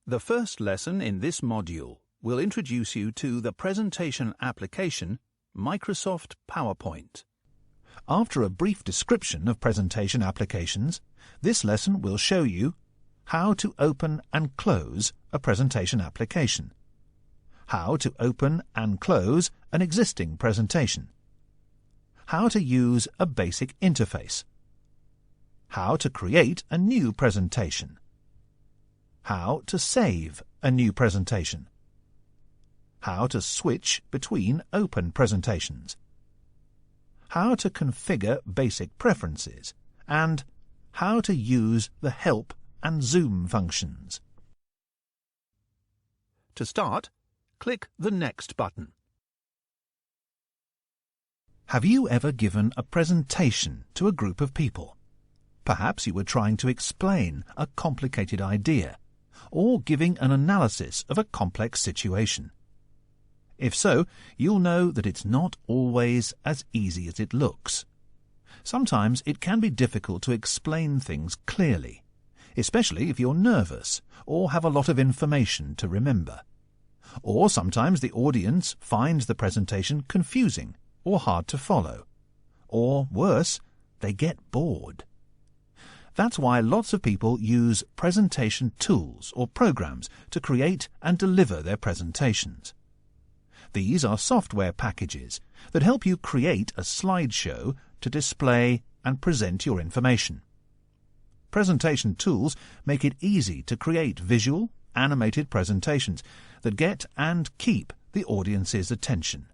The first lesson in this module will introduce you to the presentation application Microsoft PowerPoint. After a brief description of presentation applications, this lesson will show you how to open and close a presentation application, how to open and close an existing presentation, how to use a basic interface, how to create a new presentation, how to save a new presentation, how to switch between open presentations, how to configure basic preferences, and how to use the help and zoom functions. To start, click the Next button. Have you ever given a presentation to a group of people? Perhaps you were trying to explain a complicated idea, or giving an analysis of a complex situation. If so, you'll know that it's not always as easy as it looks. Sometimes it can be difficult to explain things clearly, especially if you're nervous or have a lot of information to remember. Or sometimes the audience finds the presentation confusing or hard to follow. Or worse, they get bored. That's why lots of people use presentation tools or programs to create and deliver their presentations. These are software packages that help you create a slideshow to display and present your information. Presentation tools make it easy to create visual, animated presentations that get and keep the audience's attention.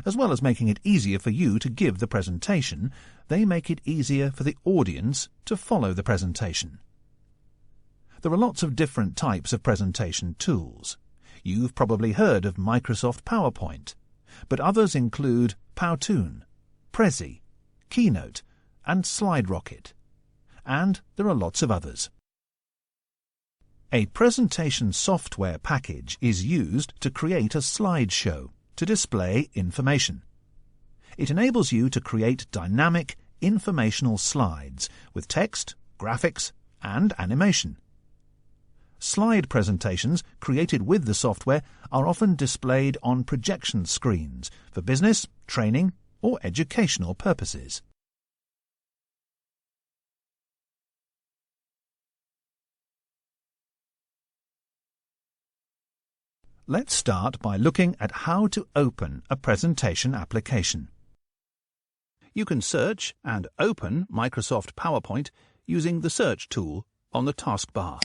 As well as making it easier for you to give the presentation, they make it easier for the audience to follow the presentation. There are lots of different types of presentation tools. You've probably heard of Microsoft PowerPoint, but others include Powtoon, Prezi, Keynote, and SlideRocket. And there are lots of others. A presentation software package is used to create a slideshow to display information. It enables you to create dynamic, informational slides with text, graphics, and animation. Slide presentations created with the software are often displayed on projection screens for business, training, or educational purposes. Let's start by looking at how to open a presentation application. You can search and open Microsoft PowerPoint using the Search tool on the taskbar.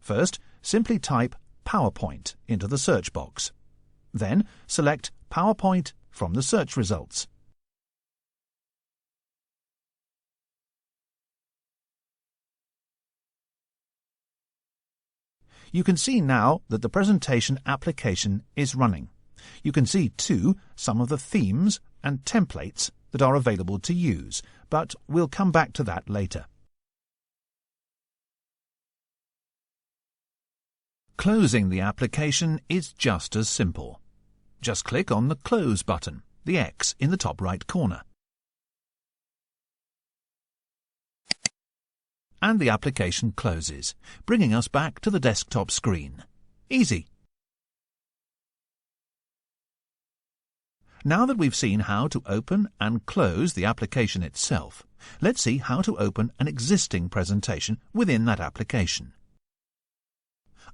First, simply type PowerPoint into the search box. Then select PowerPoint from the search results. You can see now that the presentation application is running. You can see, too, some of the themes and templates that are available to use, but we'll come back to that later. Closing the application is just as simple. Just click on the Close button, the X in the top right corner. And the application closes, bringing us back to the desktop screen. Easy. Now that we've seen how to open and close the application itself, let's see how to open an existing presentation within that application.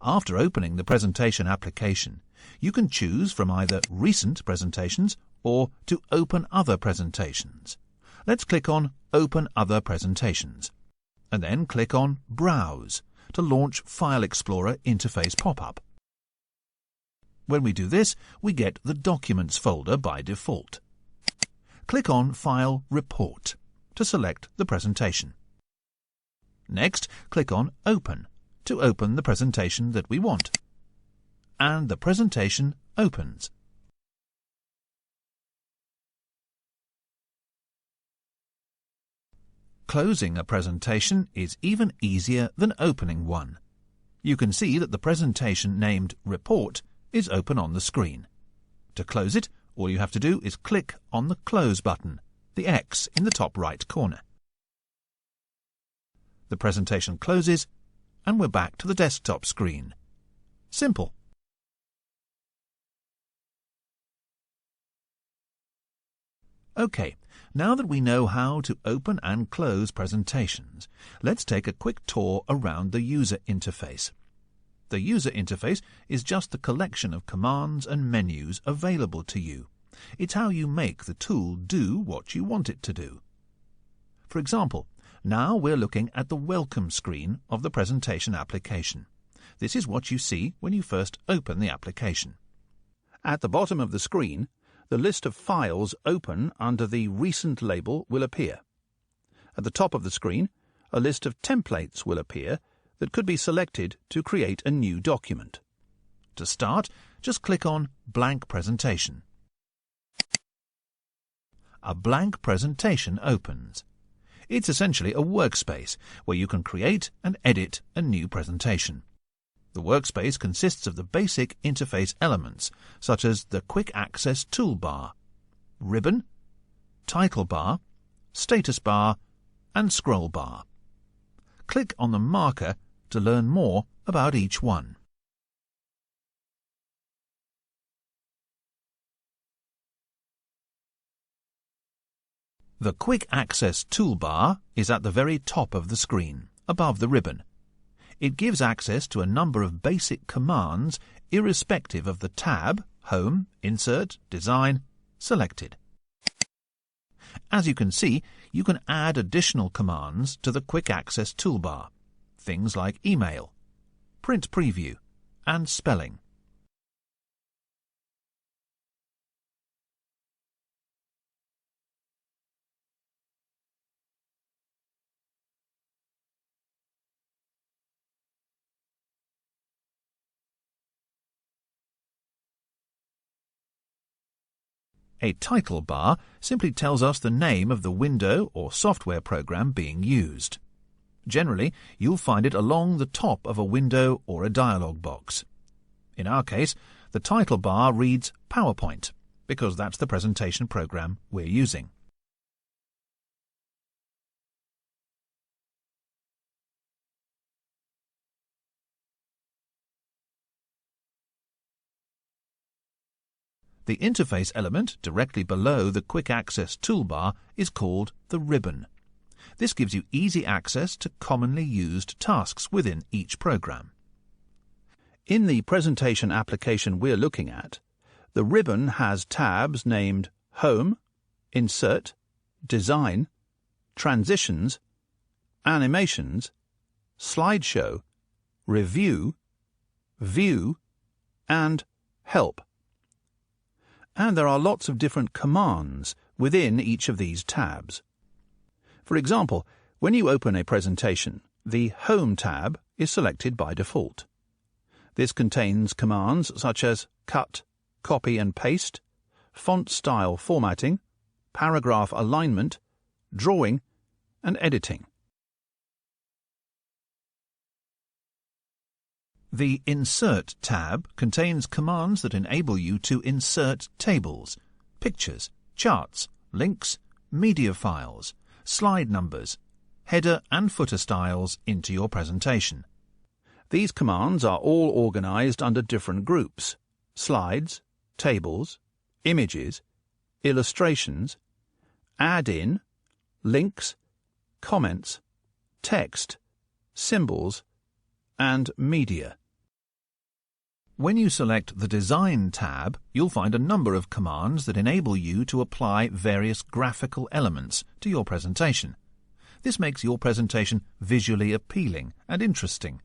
After opening the presentation application, you can choose from either Recent Presentations or to Open Other Presentations. Let's click on Open Other Presentations, and then click on Browse to launch File Explorer interface pop-up. When we do this, we get the Documents folder by default. Click on File Report to select the presentation. Next, click on Open to open the presentation that we want. And the presentation opens. Closing a presentation is even easier than opening one. You can see that the presentation named Report is open on the screen. To close it, all you have to do is click on the Close button, the X in the top right corner. The presentation closes, and we're back to the desktop screen. Simple. OK, now that we know how to open and close presentations, let's take a quick tour around the user interface. The user interface is just the collection of commands and menus available to you. It's how you make the tool do what you want it to do. For example, now we're looking at the welcome screen of the presentation application. This is what you see when you first open the application. At the bottom of the screen, the list of files open under the Recent label will appear. At the top of the screen, a list of templates will appear that could be selected to create a new document. To start, just click on Blank Presentation. A blank presentation opens. It's essentially a workspace where you can create and edit a new presentation. The workspace consists of the basic interface elements, such as the Quick Access toolbar, ribbon, title bar, status bar, and scroll bar. Click on the marker to learn more about each one. The Quick Access toolbar is at the very top of the screen, above the ribbon. It gives access to a number of basic commands irrespective of the tab, Home, Insert, Design, selected. As you can see, you can add additional commands to the Quick Access toolbar, things like email, print preview, and spelling. A title bar simply tells us the name of the window or software program being used. Generally, you'll find it along the top of a window or a dialog box. In our case, the title bar reads PowerPoint, because that's the presentation program we're using. The interface element directly below the Quick Access toolbar is called the ribbon. This gives you easy access to commonly used tasks within each program. In the presentation application we're looking at, the ribbon has tabs named Home, Insert, Design, Transitions, Animations, Slideshow, Review, View, and Help. And there are lots of different commands within each of these tabs. For example, when you open a presentation, the Home tab is selected by default. This contains commands such as cut, copy and paste, font style formatting, paragraph alignment, drawing, and editing. The Insert tab contains commands that enable you to insert tables, pictures, charts, links, media files, slide numbers, header and footer styles into your presentation. These commands are all organized under different groups: slides, tables, images, illustrations, add-in, links, comments, text, symbols, and media. When you select the Design tab, you'll find a number of commands that enable you to apply various graphical elements to your presentation. This makes your presentation visually appealing and interesting.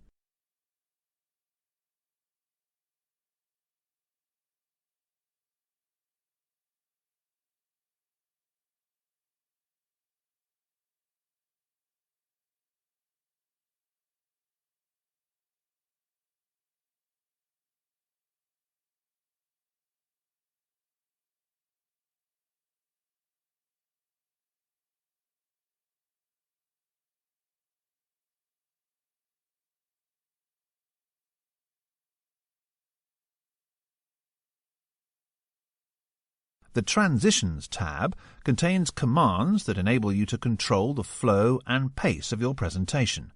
The Transitions tab contains commands that enable you to control the flow and pace of your presentation.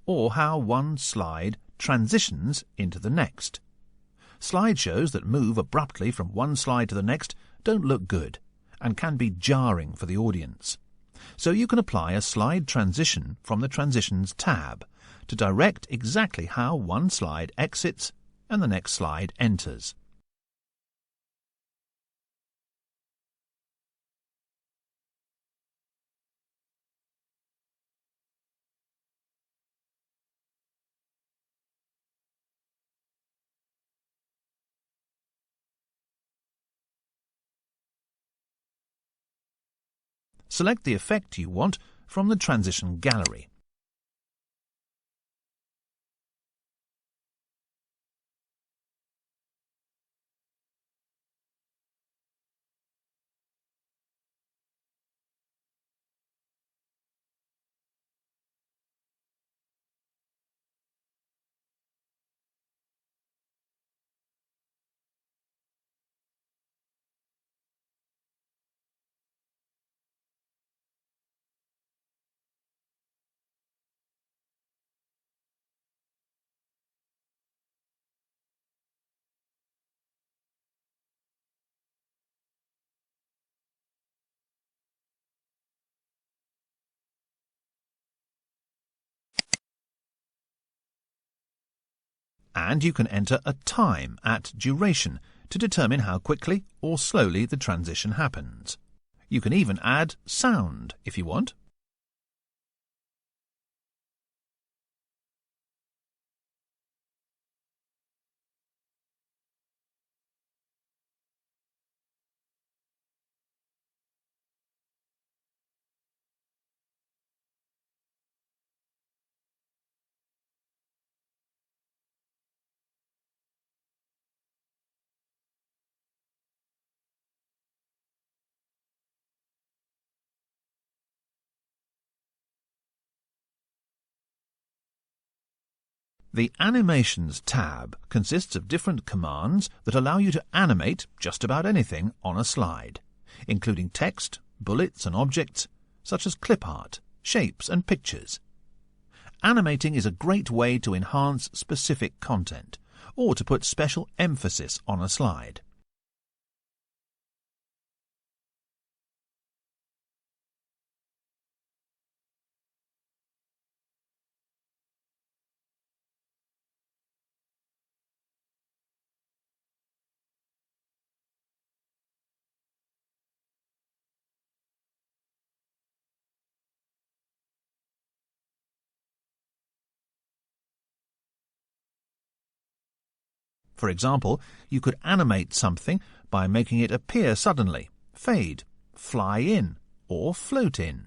or how one slide transitions into the next. Slideshows that move abruptly from one slide to the next don't look good and can be jarring for the audience. So you can apply a slide transition from the Transitions tab to direct exactly how one slide exits and the next slide enters. Select the effect you want from the transition gallery. And you can enter a time at duration to determine how quickly or slowly the transition happens. You can even add sound if you want. The Animations tab consists of different commands that allow you to animate just about anything on a slide, including text, bullets and objects, such as clip art, shapes and pictures. Animating is a great way to enhance specific content, or to put special emphasis on a slide. For example, you could animate something by making it appear suddenly, fade, fly in, or float in.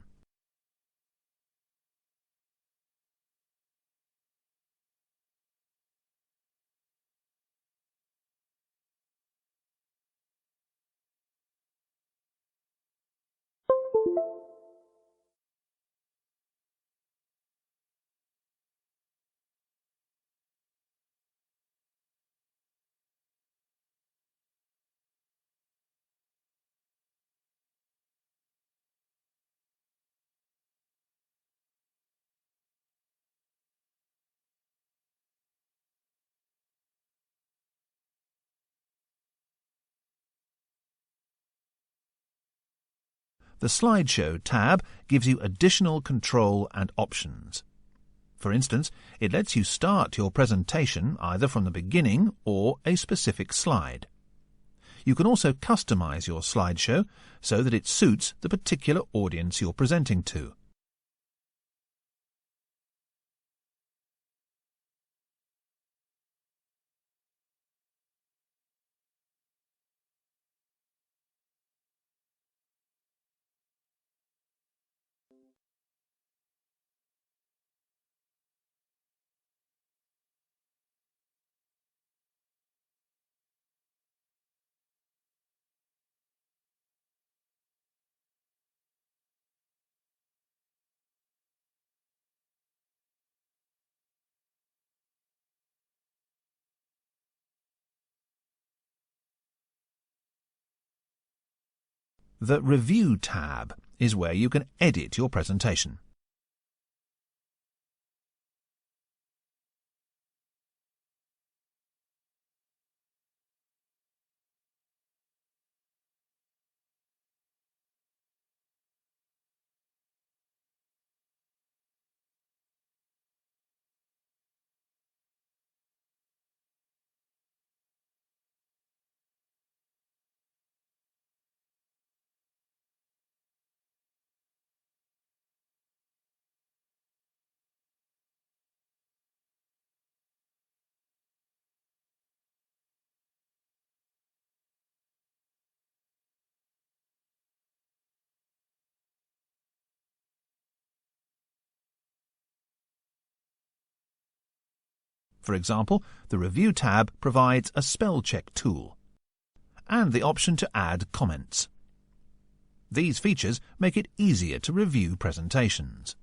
The Slideshow tab gives you additional control and options. For instance, it lets you start your presentation either from the beginning or a specific slide. You can also customize your slideshow so that it suits the particular audience you're presenting to. The Review tab is where you can edit your presentation. For example, the Review tab provides a spell check tool and the option to add comments. These features make it easier to review presentations.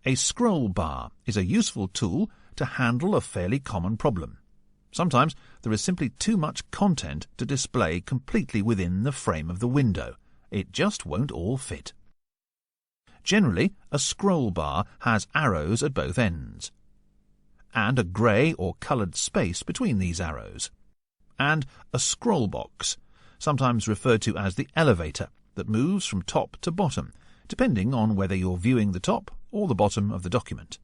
A scroll bar is a useful tool to handle a fairly common problem. Sometimes there is simply too much content to display completely within the frame of the window. It just won't all fit. Generally, a scroll bar has arrows at both ends, and a grey or coloured space between these arrows, and a scroll box, sometimes referred to as the elevator, that moves from top to bottom, depending on whether you're viewing the top or the bottom of the document.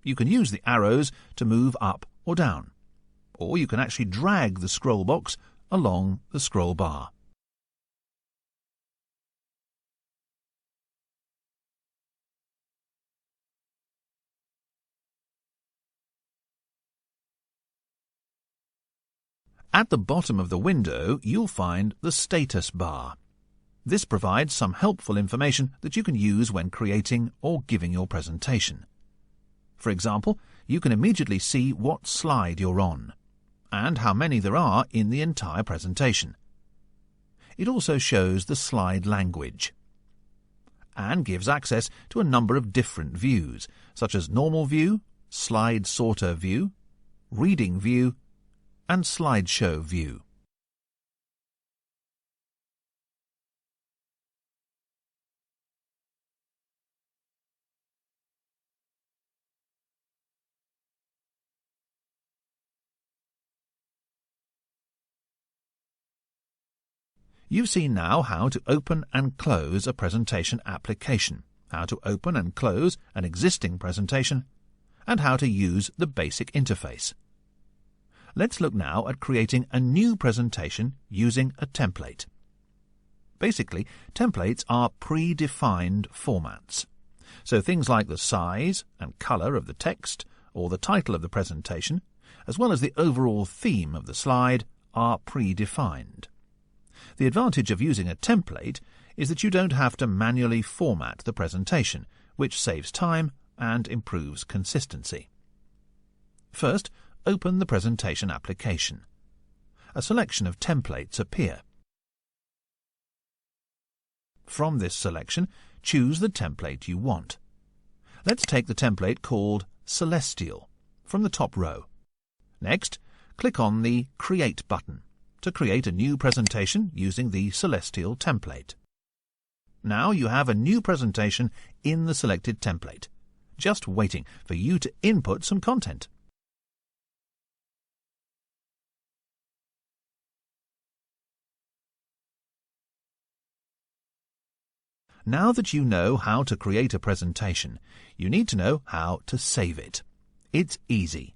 You can use the arrows to move up or down, or you can actually drag the scroll box along the scroll bar. At the bottom of the window, you'll find the status bar. This provides some helpful information that you can use when creating or giving your presentation. For example, you can immediately see what slide you're on and how many there are in the entire presentation. It also shows the slide language and gives access to a number of different views, such as Normal View, Slide Sorter View, Reading View, and Slideshow View. You've seen now how to open and close a presentation application, how to open and close an existing presentation, and how to use the basic interface. Let's look now at creating a new presentation using a template. Basically, templates are predefined formats. So things like the size and colour of the text or the title of the presentation, as well as the overall theme of the slide, are predefined. The advantage of using a template is that you don't have to manually format the presentation, which saves time and improves consistency. First, open the presentation application. A selection of templates appear. From this selection, choose the template you want. Let's take the template called Celestial from the top row. Next, click on the Create button to create a new presentation using the Celestial template. Now you have a new presentation in the selected template, just waiting for you to input some content. Now that you know how to create a presentation, you need to know how to save it. It's easy.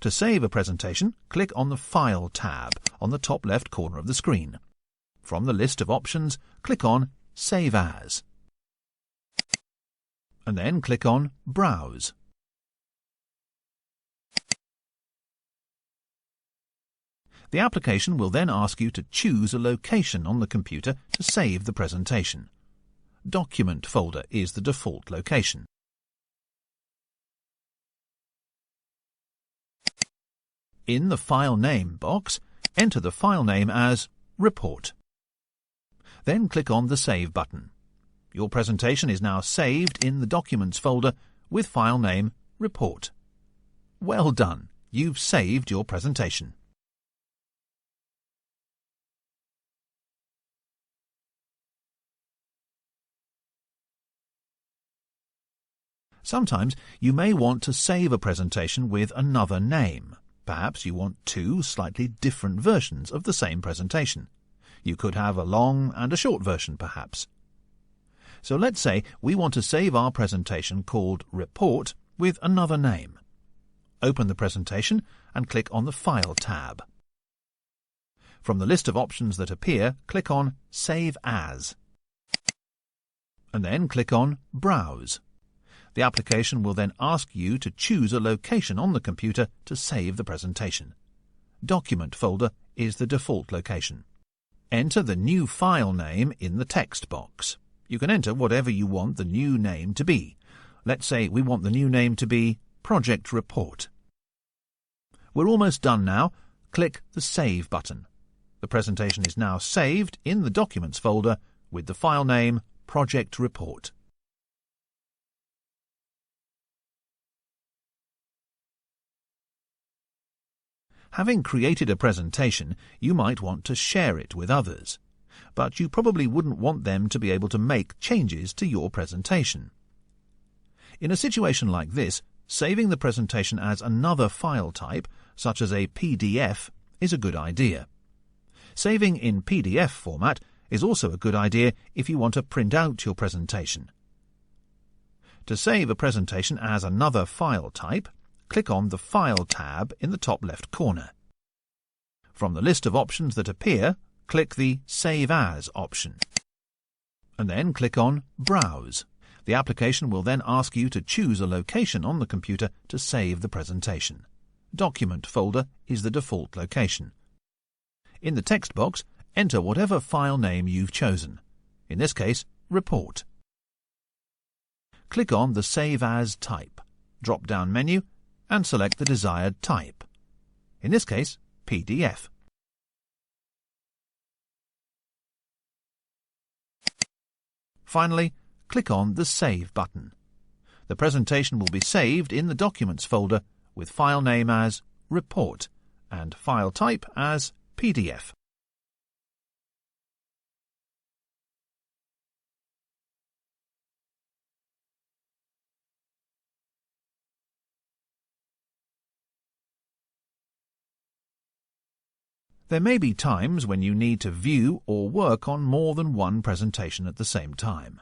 To save a presentation, click on the File tab on the top left corner of the screen. From the list of options, click on Save As, and then click on Browse. The application will then ask you to choose a location on the computer to save the presentation. Document folder is the default location. In the File Name box, enter the file name as Report. Then click on the Save button. Your presentation is now saved in the Documents folder with file name Report. Well done! You've saved your presentation. Sometimes you may want to save a presentation with another name. Perhaps you want two slightly different versions of the same presentation. You could have a long and a short version, perhaps. So let's say we want to save our presentation called Report with another name. Open the presentation and click on the File tab. From the list of options that appear, click on Save As, and then click on Browse. The application will then ask you to choose a location on the computer to save the presentation. Document folder is the default location. Enter the new file name in the text box. You can enter whatever you want the new name to be. Let's say we want the new name to be Project Report. We're almost done now. Click the Save button. The presentation is now saved in the Documents folder with the file name Project Report. Having created a presentation, you might want to share it with others, but you probably wouldn't want them to be able to make changes to your presentation. In a situation like this, saving the presentation as another file type, such as a PDF, is a good idea. Saving in PDF format is also a good idea if you want to print out your presentation. To save a presentation as another file type, click on the File tab in the top left corner. From the list of options that appear, click the Save As option, and then click on Browse. The application will then ask you to choose a location on the computer to save the presentation. Document folder is the default location. In the text box, enter whatever file name you've chosen. In this case, Report. Click on the Save As type, drop-down menu, and select the desired type. In this case, PDF. Finally, click on the Save button. The presentation will be saved in the Documents folder with file name as Report and file type as PDF. There may be times when you need to view or work on more than one presentation at the same time.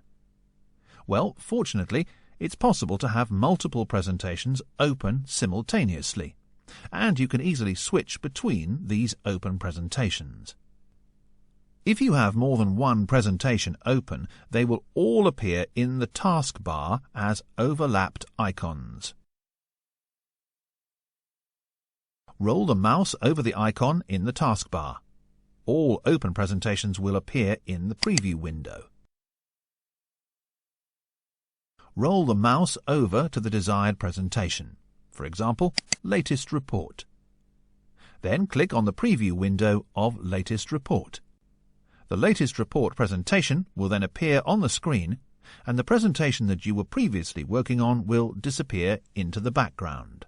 Well, fortunately, it's possible to have multiple presentations open simultaneously, and you can easily switch between these open presentations. If you have more than one presentation open, they will all appear in the taskbar as overlapped icons. Roll the mouse over the icon in the taskbar. All open presentations will appear in the preview window. Roll the mouse over to the desired presentation, for example, Latest Report. Then click on the preview window of Latest Report. The Latest Report presentation will then appear on the screen, and the presentation that you were previously working on will disappear into the background.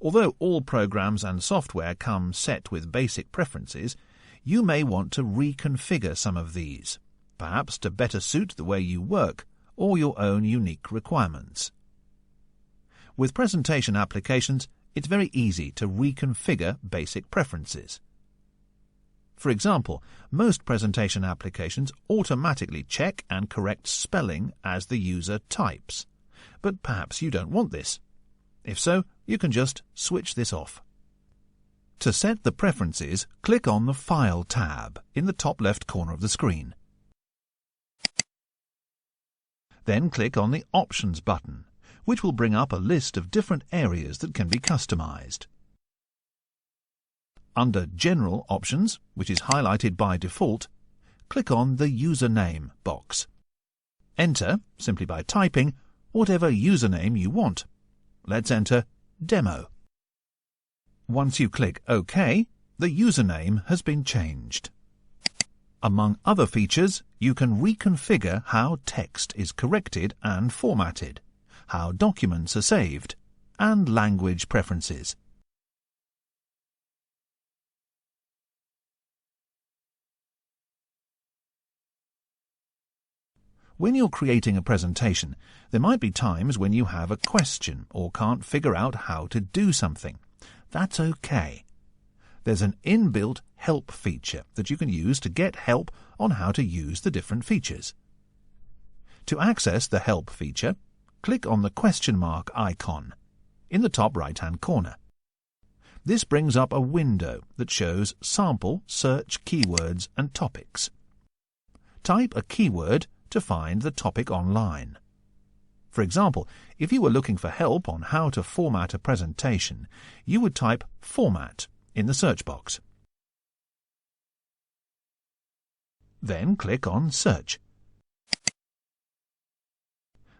Although all programs and software come set with basic preferences, you may want to reconfigure some of these, perhaps to better suit the way you work or your own unique requirements. With presentation applications, it's very easy to reconfigure basic preferences. For example, most presentation applications automatically check and correct spelling as the user types, but perhaps you don't want this. If so, you can just switch this off. To set the preferences, click on the File tab in the top left corner of the screen. Then click on the Options button, which will bring up a list of different areas that can be customized. Under General Options, which is highlighted by default, click on the Username box. Enter, simply by typing, whatever username you want. Let's enter Demo. Once you click OK, the username has been changed. Among other features, you can reconfigure how text is corrected and formatted, how documents are saved, and language preferences. When you're creating a presentation, there might be times when you have a question or can't figure out how to do something. That's okay. There's an inbuilt help feature that you can use to get help on how to use the different features. To access the help feature, click on the question mark icon in the top right-hand corner. This brings up a window that shows sample search keywords and topics. Type a keyword to find the topic online. For example, if you were looking for help on how to format a presentation, you would type format in the search box. Then click on Search.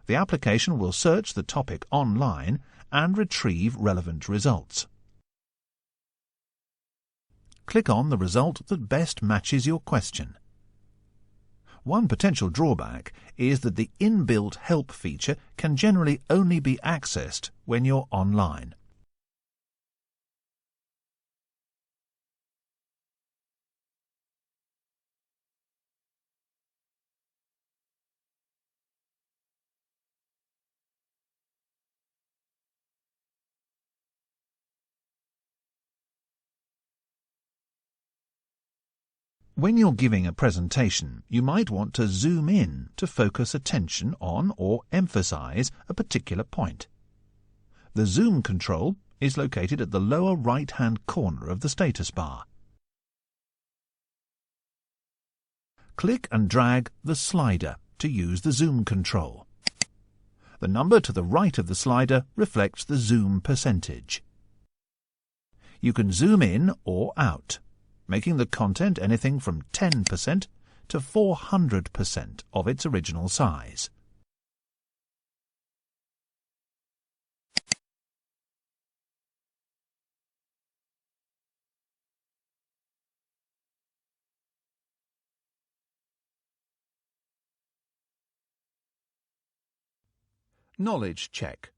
The application will search the topic online and retrieve relevant results. Click on the result that best matches your question. One potential drawback is that the inbuilt help feature can generally only be accessed when you're online. When you're giving a presentation, you might want to zoom in to focus attention on or emphasize a particular point. The zoom control is located at the lower right-hand corner of the status bar. Click and drag the slider to use the zoom control. The number to the right of the slider reflects the zoom percentage. You can zoom in or out, making the content anything from 10% to 400% of its original size. Knowledge check.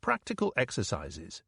practical exercises.